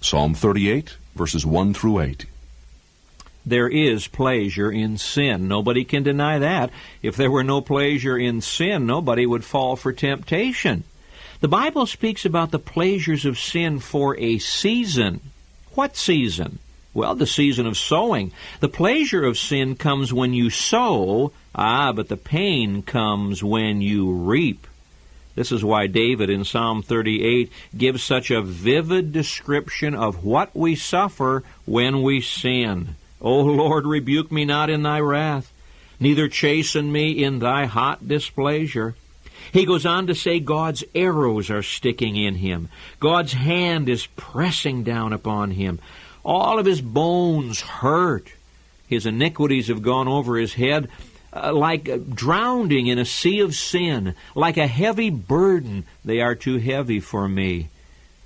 Psalm 38, verses 1 through 8. There is pleasure in sin. Nobody can deny that. If there were no pleasure in sin, nobody would fall for temptation. The Bible speaks about the pleasures of sin for a season. What season? Well, the season of sowing. The pleasure of sin comes when you sow, but the pain comes when you reap. This is why David in Psalm 38 gives such a vivid description of what we suffer when we sin. O Lord, rebuke me not in thy wrath, neither chasten me in thy hot displeasure. He goes on to say God's arrows are sticking in him. God's hand is pressing down upon him. All of his bones hurt. His iniquities have gone over his head like drowning in a sea of sin, like a heavy burden. They are too heavy for me.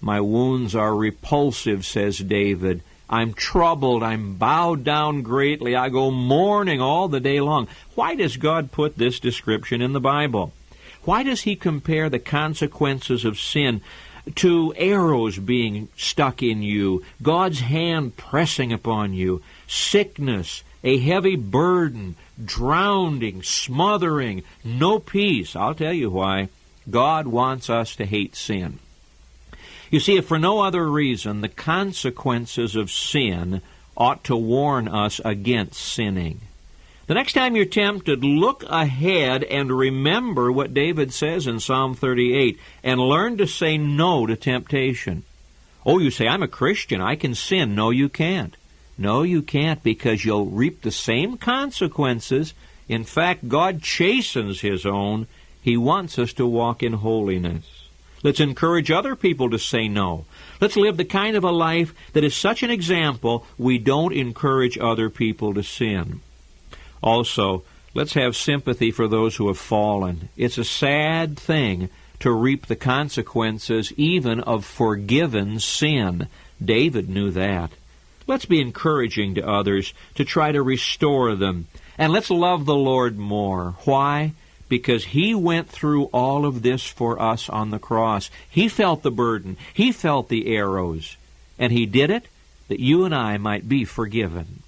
My wounds are repulsive, says David. I'm troubled. I'm bowed down greatly. I go mourning all the day long. Why does God put this description in the Bible? Why does he compare the consequences of sin to arrows being stuck in you, God's hand pressing upon you, sickness, a heavy burden, drowning, smothering, no peace? I'll tell you why. God wants us to hate sin. You see, if for no other reason, the consequences of sin ought to warn us against sinning. The next time you're tempted, look ahead and remember what David says in Psalm 38, and learn to say no to temptation. Oh, you say, I'm a Christian, I can sin. No, you can't. No, you can't, because you'll reap the same consequences. In fact, God chastens his own. He wants us to walk in holiness. Let's encourage other people to say no. Let's live the kind of a life that is such an example we don't encourage other people to sin. Also, let's have sympathy for those who have fallen. It's a sad thing to reap the consequences even of forgiven sin. David knew that. Let's be encouraging to others to try to restore them. And let's love the Lord more. Why? Because he went through all of this for us on the cross. He felt the burden. He felt the arrows. And he did it that you and I might be forgiven.